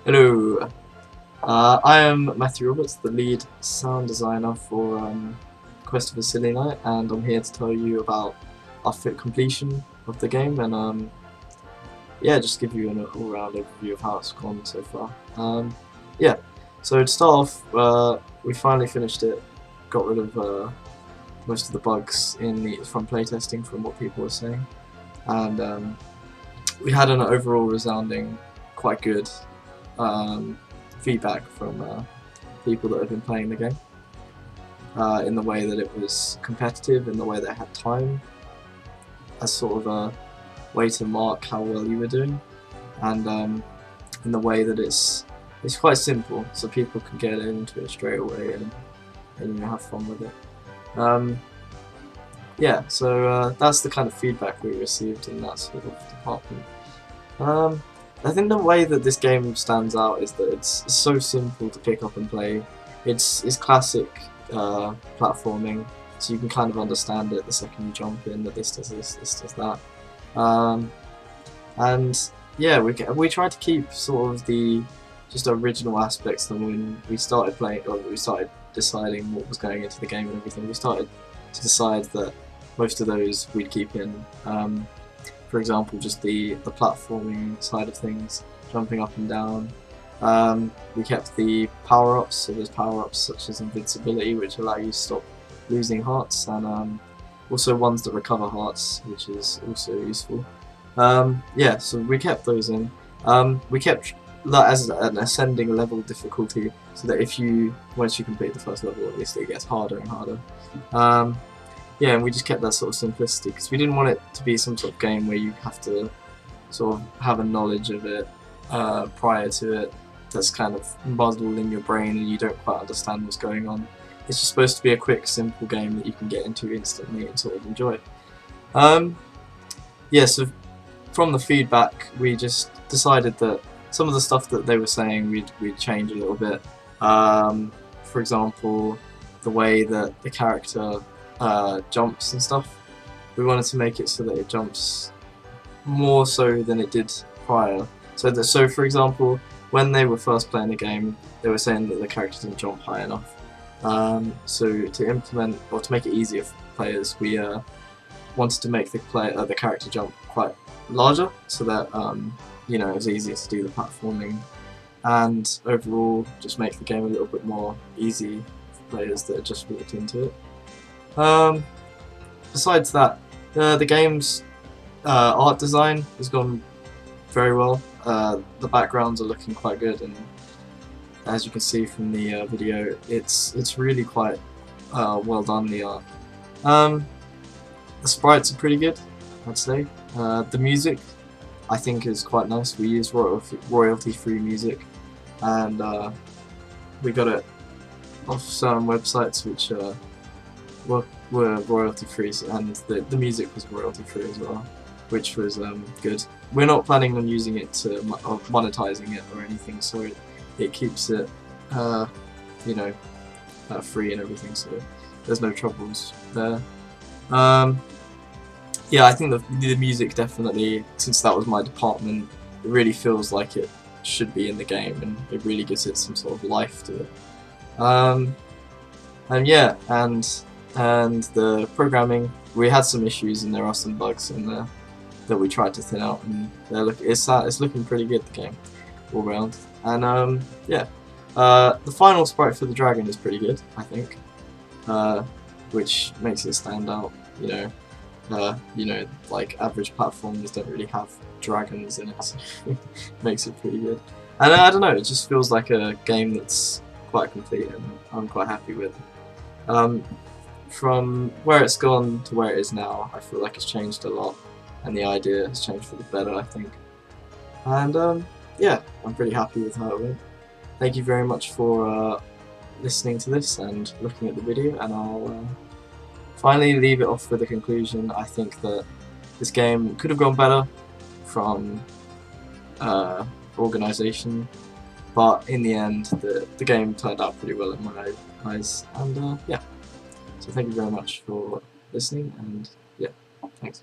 Hello, I am Matthew Roberts, the lead sound designer for Quest of a Silly Night, and I'm here to tell you about our completion of the game and yeah, just give you an all-round overview of how it's gone so far. Yeah, so to start off, we finally finished it, got rid of most of the bugs from playtesting from what people were saying, and we had an overall resounding, quite good feedback from people that have been playing the game, in the way that it was competitive, in the way that it had time as sort of a way to mark how well you were doing, and in the way that it's quite simple, so people can get into it straight away and have fun with it. Yeah, so that's the kind of feedback we received in that sort of department. I think the way that this game stands out is that it's so simple to pick up and play. It's classic platforming, so you can kind of understand it the second you jump in, that this does this, this does that. And yeah, we tried to keep sort of the just original aspects than when we started playing, or we started deciding what was going into the game and everything. We started to decide that most of those we'd keep in. For example, just the platforming side of things, jumping up and down. We kept the power-ups, so there's power-ups such as invincibility, which allow you to stop losing hearts, and also ones that recover hearts, which is also useful. Yeah, so we kept those in. We kept that as an ascending level difficulty, so that once you complete the first level, obviously it gets harder and harder. Yeah, and we just kept that sort of simplicity, because we didn't want it to be some sort of game where you have to sort of have a knowledge of it prior to it that's kind of muddled in your brain and you don't quite understand what's going on. It's just supposed to be a quick, simple game that you can get into instantly and sort of enjoy. Yeah, so from the feedback, we just decided that some of the stuff that they were saying we'd change a little bit. For example, the way that the character jumps and stuff. We wanted to make it so that it jumps more so than it did prior. So for example, when they were first playing the game, they were saying that the character didn't jump high enough. So to implement, or to make it easier for players, we wanted to make the character jump quite larger, so that you know, it was easier to do the platforming, and overall just make the game a little bit more easy for players that just walked into it. Besides that, the game's art design has gone very well. The backgrounds are looking quite good, and as you can see from the video, it's really quite well done, the art. The sprites are pretty good, I'd say. The music, I think, is quite nice. We use royalty-free music, and we got it off some websites which were royalty free, and the music was royalty free as well, which was good. We're not planning on using it to monetizing it or anything, so it keeps it you know, free and everything, so there's no troubles there. Yeah, I think the music definitely, since that was my department, it really feels like it should be in the game, and it really gives it some sort of life to it. And yeah, and the programming, we had some issues and there are some bugs in there that we tried to thin out, and it's looking pretty good, the game, all round. And yeah, the final sprite for the dragon is pretty good, I think, which makes it stand out. You know, like average platformers don't really have dragons in it, so it makes it pretty good. And I don't know, it just feels like a game that's quite complete, and I'm quite happy with. From where it's gone to where it is now, I feel like it's changed a lot, and the idea has changed for the better, I think. And yeah, I'm pretty happy with how it went. Thank you very much for listening to this and looking at the video, and I'll finally leave it off with a conclusion. I think that this game could have gone better from organisation, but in the end the game turned out pretty well in my eyes, and yeah. So thank you very much for listening, and yeah, thanks.